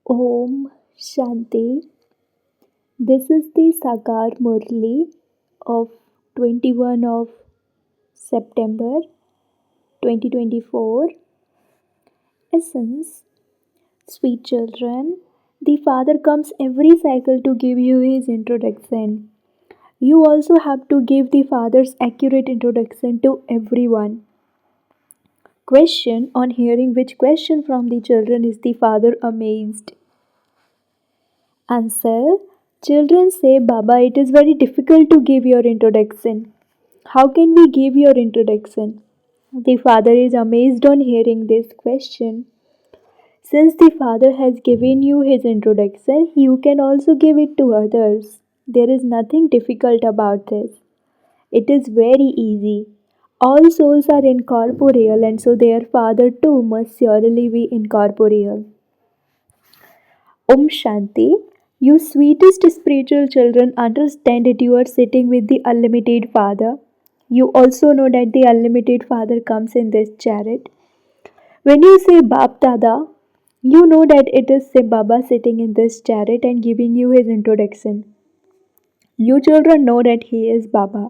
Om Shanti. This is the Sakar Murli of 21 of September 2024. Essence. Sweet children, the Father comes every cycle to give you his introduction. You also have to give the Father's accurate introduction to everyone. Question. On hearing which question from the children is the Father amazed? Answer. Children say, Baba, it is very difficult to give your introduction. How can we give your introduction? The father is amazed on hearing this question. Since the father has given you his introduction, you can also give it to others. There is nothing difficult about this. It is very easy. All souls are incorporeal, and so their father too must surely be incorporeal. Om Shanti. You sweetest spiritual children understand that you are sitting with the unlimited Father. You also know that the unlimited Father comes in this chariot. When you say Bap Dada, you know that it is Sib Baba sitting in this chariot and giving you his introduction. You children know that he is Baba.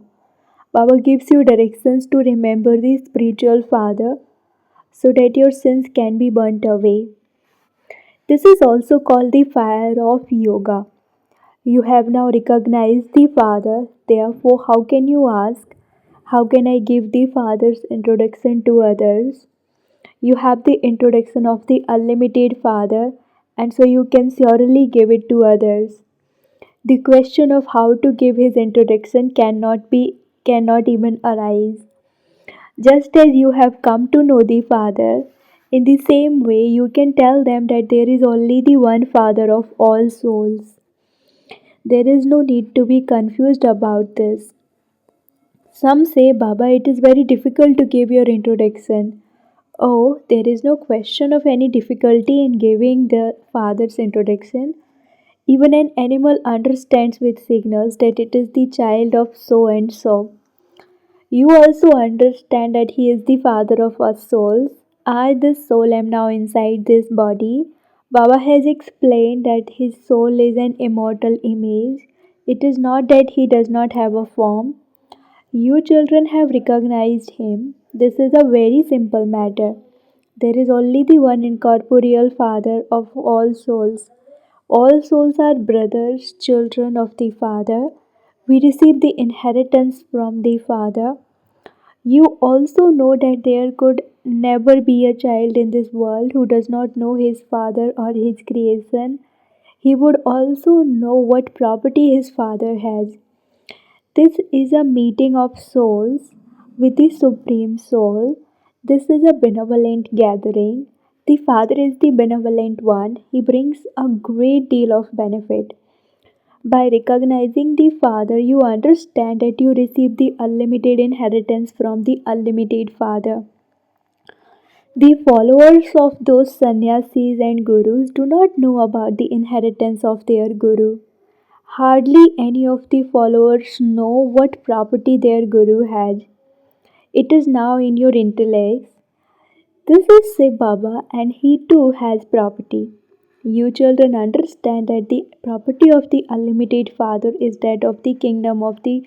Baba gives you directions to remember the spiritual Father so that your sins can be burnt away. This is also called the fire of yoga. You have now recognized the Father, therefore, how can you ask, how can I give the Father's introduction to others? You have the introduction of the unlimited Father, and so you can surely give it to others. The question of how to give his introduction cannot even arise. Just as you have come to know the Father, in the same way you can tell them that there is only the one Father of all souls. There is no need to be confused about this. Some say, Baba, it is very difficult to give your introduction. Oh, there is no question of any difficulty in giving the Father's introduction. Even an animal understands with signals that it is the child of so and so. You also understand that He is the Father of us souls. I, this soul, am now inside this body. Baba has explained that his soul is an immortal image. It is not that he does not have a form. You children have recognized him. This is a very simple matter. There is only the one incorporeal Father of all souls. All souls are brothers, children of the Father. We receive the inheritance from the Father. You also know that there could never be a child in this world who does not know his father or his creation. He would also know what property his father has. This is a meeting of souls with the Supreme Soul. This is a benevolent gathering. The Father is the benevolent one. He brings a great deal of benefit. By recognizing the Father, you understand that you receive the unlimited inheritance from the unlimited Father. The followers of those sannyasis and gurus do not know about the inheritance of their guru. Hardly any of the followers know what property their guru has. It is now in your intellect. This is Shiv Baba and he too has property. You children understand that the property of the unlimited Father is that of the kingdom of the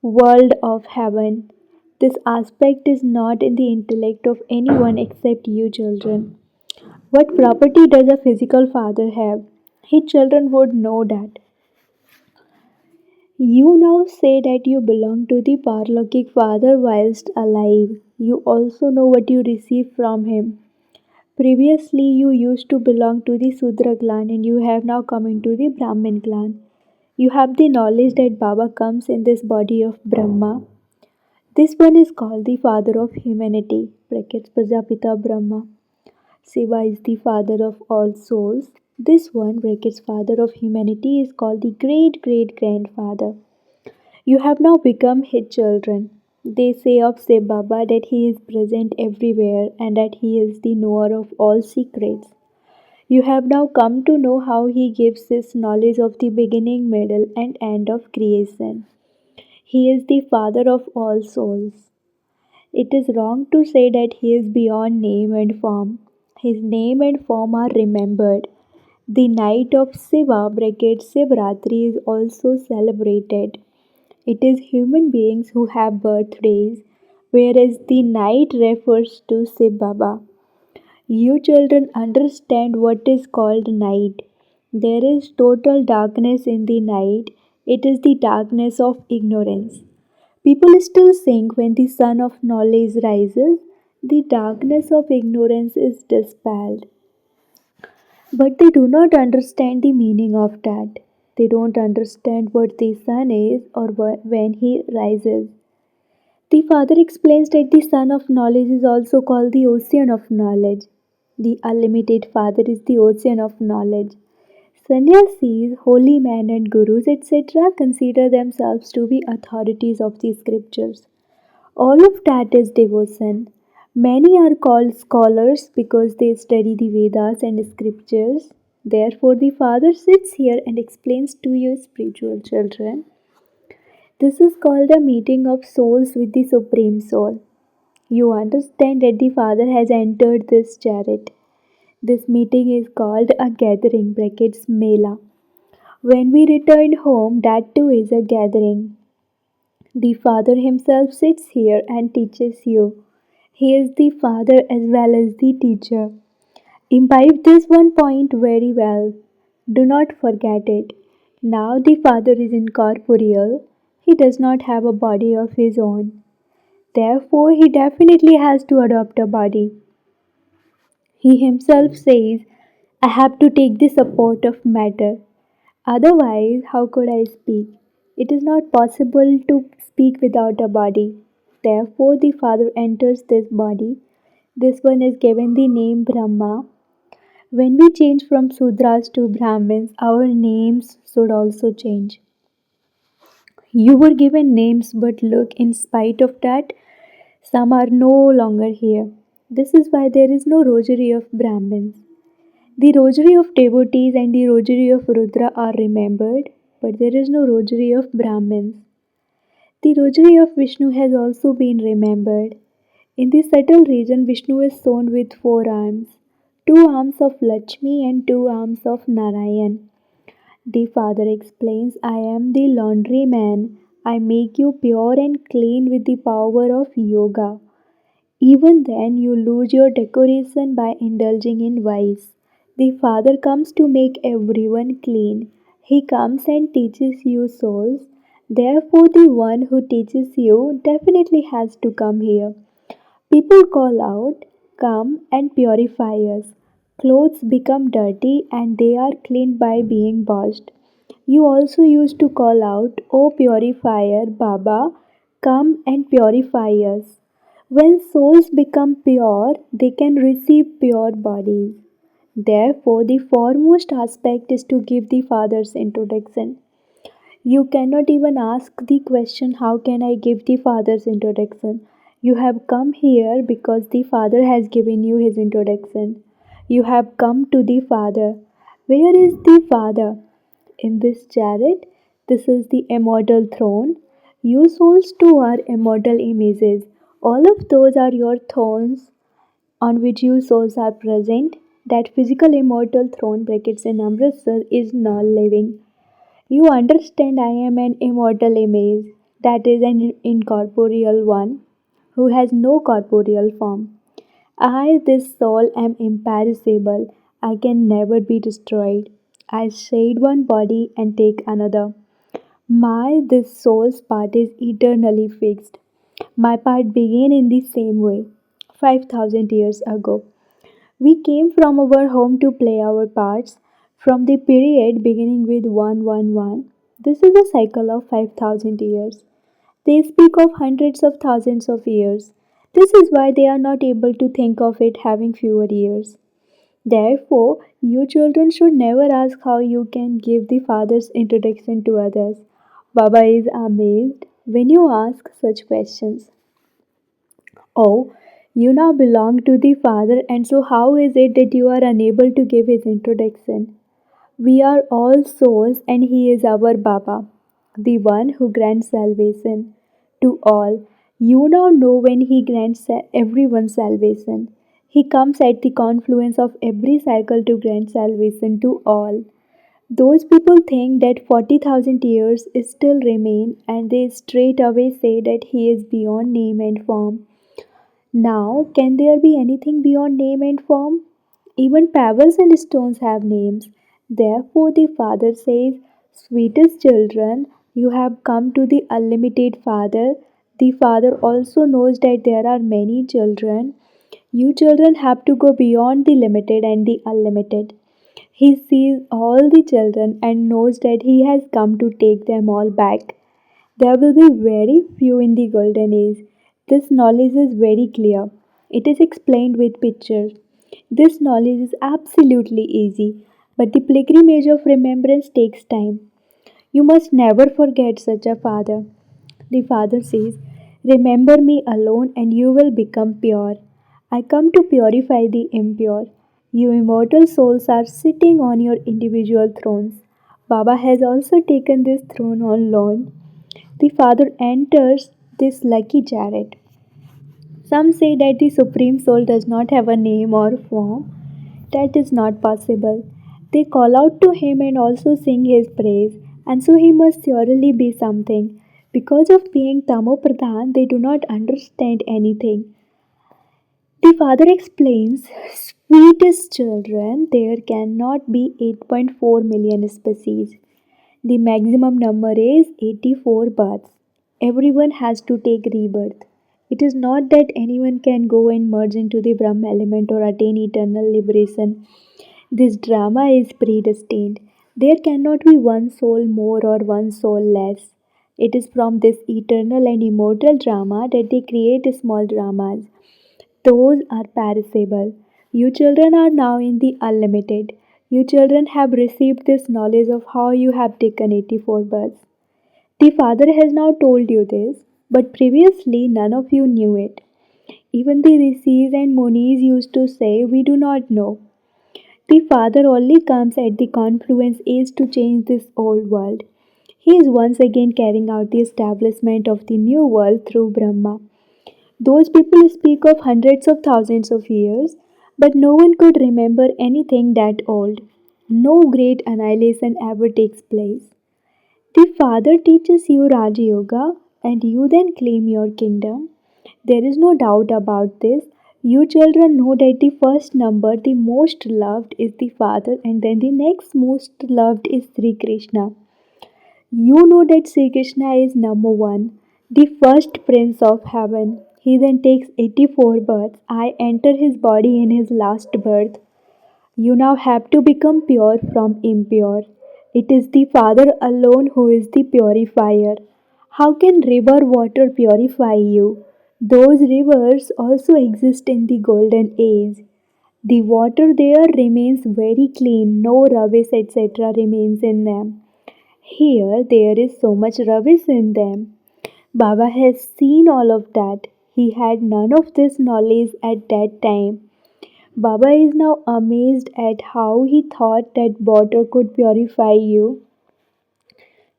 world of heaven. This aspect is not in the intellect of anyone except you children. What property does a physical father have? His children would know that. You now say that you belong to the Parlokik Father whilst alive. You also know what you receive from him. Previously, you used to belong to the Sudra clan and you have now come into the Brahmin clan. You have the knowledge that Baba comes in this body of Brahma. This one is called the Father of Humanity, brackets Prajapita Brahma. Shiva is the Father of all souls. This one, brackets Father of Humanity, is called the Great Great Grandfather. You have now become his children. They say of Shiv Baba that he is present everywhere and that he is the knower of all secrets. You have now come to know how he gives this knowledge of the beginning, middle, and end of creation. He is the Father of all souls. It is wrong to say that he is beyond name and form. His name and form are remembered. The night of Shiva brackets Shivratri is also celebrated. It is human beings who have birthdays, whereas the night refers to Shiv Baba. You children understand what is called night. There is total darkness in the night. It is the darkness of ignorance. People still think when the sun of knowledge rises, the darkness of ignorance is dispelled. But they do not understand the meaning of that. They don't understand what the sun is or when he rises. The father explains that the sun of knowledge is also called the ocean of knowledge. The unlimited father is the ocean of knowledge. Sannyasis, holy men, and gurus, etc., consider themselves to be authorities of the scriptures. All of that is devotion. Many are called scholars because they study the Vedas and scriptures. Therefore, the Father sits here and explains to you, spiritual children. This is called a meeting of souls with the Supreme Soul. You understand that the Father has entered this chariot. This meeting is called a gathering, brackets Mela. When we return home, that too is a gathering. The Father Himself sits here and teaches you. He is the Father as well as the teacher. Imbibe this one point very well. Do not forget it. Now the Father is incorporeal. He does not have a body of his own. Therefore, he definitely has to adopt a body. He himself says, I have to take the support of matter. Otherwise, how could I speak? It is not possible to speak without a body. Therefore, the Father enters this body. This one is given the name Brahma. When we change from Sudras to Brahmins, our names should also change. You were given names, but look, in spite of that, some are no longer here. This is why there is no rosary of Brahmins. The rosary of devotees and the rosary of Rudra are remembered, but there is no rosary of Brahmins. The rosary of Vishnu has also been remembered. In the subtle region, Vishnu is shown with four arms, two arms of Lakshmi and two arms of Narayan. The father explains, I am the laundryman. I make you pure and clean with the power of yoga. Even then, you lose your decoration by indulging in vice. The Father comes to make everyone clean. He comes and teaches you souls. Therefore, the one who teaches you definitely has to come here. People call out, come and purify us. Clothes become dirty and they are cleaned by being washed. You also used to call out, O purifier, Baba, come and purify us. When souls become pure, they can receive pure bodies. Therefore, the foremost aspect is to give the Father's introduction. You cannot even ask the question, how can I give the Father's introduction? You have come here because the Father has given you his introduction. You have come to the Father. Where is the Father? In this chariot, this is the immortal throne. You souls too are immortal images. All of those are your thrones on which you souls are present. That physical immortal throne brackets in Amritsar is non living. You understand I am an immortal image, that is an incorporeal one, who has no corporeal form. I, this soul, am imperishable. I can never be destroyed. I shade one body and take another. My, this soul's part is eternally fixed. My part began in the same way, 5000 years ago. We came from our home to play our parts from the period beginning with 111. This is a cycle of 5000 years. They speak of hundreds of thousands of years. This is why they are not able to think of it having fewer years. Therefore, you children should never ask how you can give the Father's introduction to others. Baba is amazed when you ask such questions. Oh, you now belong to the Father, and so how is it that you are unable to give his introduction? We are all souls, and he is our Baba, the one who grants salvation to all. You now know when he grants everyone salvation. He comes at the confluence of every cycle to grant salvation to all. Those people think that 40,000 years still remain, and they straight away say that he is beyond name and form. Now, can there be anything beyond name and form? Even pebbles and stones have names. Therefore, the Father says, "Sweetest children, you have come to the unlimited Father." The Father also knows that there are many children. You children have to go beyond the limited and the unlimited. He sees all the children and knows that He has come to take them all back. There will be very few in the golden age. This knowledge is very clear. It is explained with pictures. This knowledge is absolutely easy, but the pilgrimage of remembrance takes time. You must never forget such a father. The Father says, "Remember me alone and you will become pure. I come to purify the impure. You immortal souls are sitting on your individual thrones. Baba has also taken this throne on loan." The Father enters this lucky chariot. Some say that the Supreme Soul does not have a name or form. That is not possible. They call out to him and also sing his praise, and so he must surely be something. Because of being Tamo Pradhan, they do not understand anything. The father explains, "Sweetest children, there cannot be 8.4 million species. The maximum number is 84 births. Everyone has to take rebirth. It is not that anyone can go and merge into the Brahma element or attain eternal liberation. This drama is predestined. There cannot be one soul more or one soul less. It is from this eternal and immortal drama that they create small dramas. Those are perishable. You children are now in the unlimited. You children have received this knowledge of how you have taken 84 births. The Father has now told you this, but previously none of you knew it. Even the rishis and munis used to say, "We do not know." The Father only comes at the confluence age to change this old world. He is once again carrying out the establishment of the new world through Brahma. Those people speak of hundreds of thousands of years, but no one could remember anything that old. No great annihilation ever takes place. The Father teaches you Raja Yoga, and you then claim your kingdom. There is no doubt about this. You children know that the first number, the most loved, is the Father, and then the next most loved is Sri Krishna. You know that Sri Krishna is number one, the first prince of heaven. He then takes 84 births. I enter his body in his last birth. You now have to become pure from impure. It is the Father alone who is the purifier. How can river water purify you? Those rivers also exist in the golden age. The water there remains very clean, no rubbish etc. remains in them. Here there is so much rubbish in them. Baba has seen all of that. He had none of this knowledge at that time. Baba is now amazed at how he thought that water could purify you.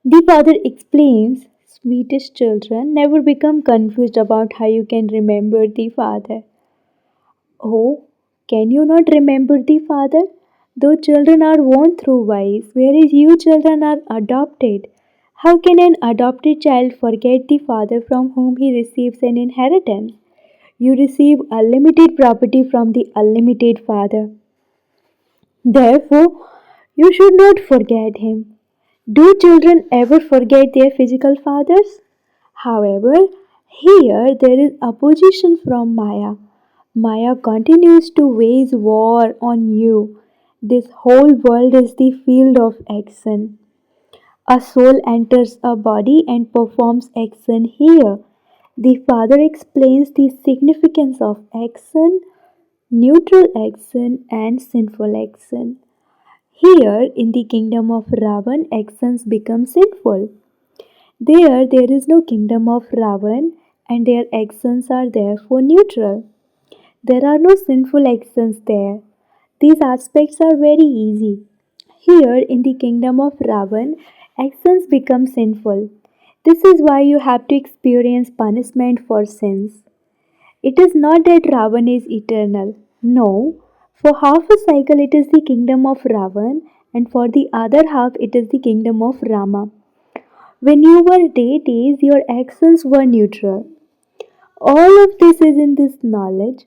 The father explains, "Sweetest children, never become confused about how you can remember the Father." Oh, can you not remember the Father? Though children are born through wise, whereas you children are adopted. How can an adopted child forget the Father from whom he receives an inheritance? You receive unlimited property from the unlimited Father. Therefore, you should not forget him. Do children ever forget their physical fathers? However, here there is opposition from Maya. Maya continues to wage war on you. This whole world is the field of action. A soul enters a body and performs action here. The Father explains the significance of action, neutral action, and sinful action. Here, in the kingdom of Ravan, actions become sinful. There is no kingdom of Ravan, and their actions are therefore neutral. There are no sinful actions there. These aspects are very easy. Here, in the kingdom of Ravan, actions become sinful. This is why you have to experience punishment for sins. It is not that Ravan is eternal. No, for half a cycle it is the kingdom of Ravan, and for the other half it is the kingdom of Rama. When you were deities, your actions were neutral. All of this is in this knowledge.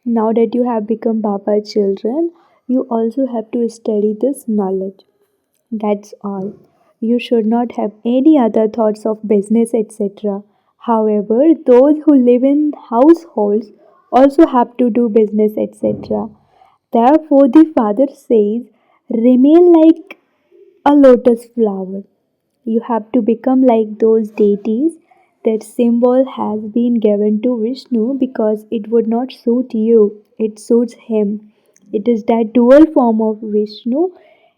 Now that you have become Baba children, you also have to study this knowledge. That's all. You should not have any other thoughts of business, etc. However, those who live in households also have to do business, etc. Therefore, the father says, remain like a lotus flower. You have to become like those deities. That symbol has been given to Vishnu because it would not suit you, it suits him. It is that dual form of Vishnu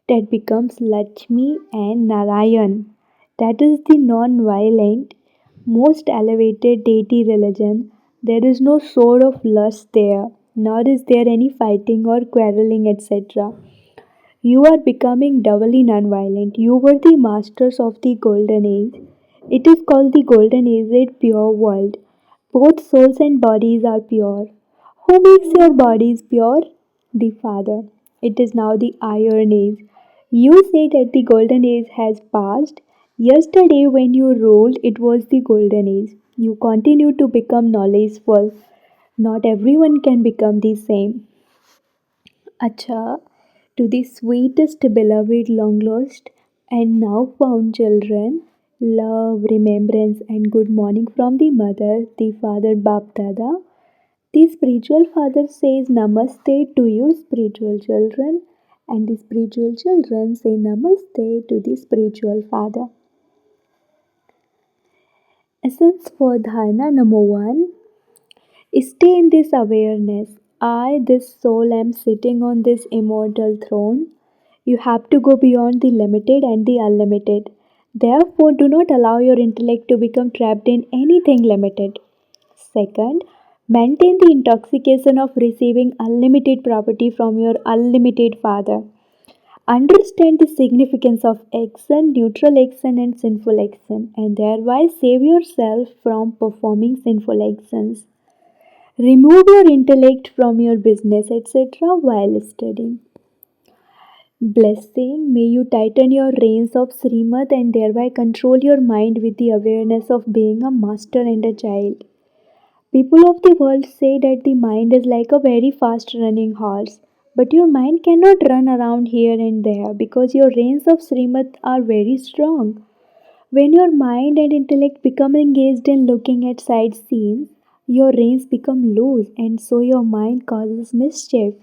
that becomes Lakshmi and Narayan. That is the non violent, most elevated deity religion. There is no sword of lust there, nor is there any fighting or quarreling, etc. You are becoming doubly nonviolent. You were the masters of the golden age. It is called the golden age, a pure world. Both souls and bodies are pure. Who makes your bodies pure? The Father. It is now the iron age. You say that the golden age has passed. Yesterday, when you ruled, it was the golden age. You continue to become knowledgeful. Not everyone can become the same. Acha, to the sweetest beloved long lost and now found children, love, remembrance, and good morning from the mother, the father Bap Dada. The spiritual father says Namaste to you, spiritual children, and the spiritual children say Namaste to the spiritual father. Essence for Dharana number 1. Stay in this awareness. I, this soul, am sitting on this immortal throne. You have to go beyond the limited and the unlimited. Therefore, do not allow your intellect to become trapped in anything limited. Second, maintain the intoxication of receiving unlimited property from your unlimited Father. Understand the significance of action, neutral action, and sinful action, and thereby save yourself from performing sinful actions. Remove your intellect from your business, etc., while studying. Blessing, may you tighten your reins of Srimad and thereby control your mind with the awareness of being a master and a child. People of the world say that the mind is like a very fast running horse, but your mind cannot run around here and there because your reins of Srimad are very strong. When your mind and intellect become engaged in looking at side scenes, your reins become loose and so your mind causes mischief.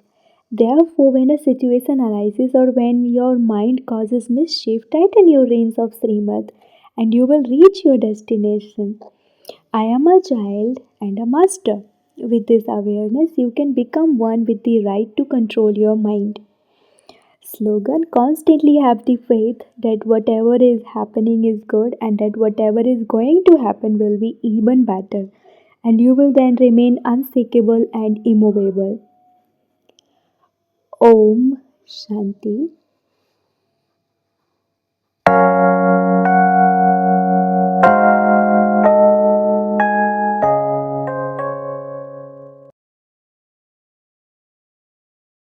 Therefore, when a situation arises or when your mind causes mischief, tighten your reins of Srimad and you will reach your destination. I am a child and a master. With this awareness, you can become one with the right to control your mind. Slogan, constantly have the faith that whatever is happening is good and that whatever is going to happen will be even better, and you will then remain unshakable and immovable. Om Shanti.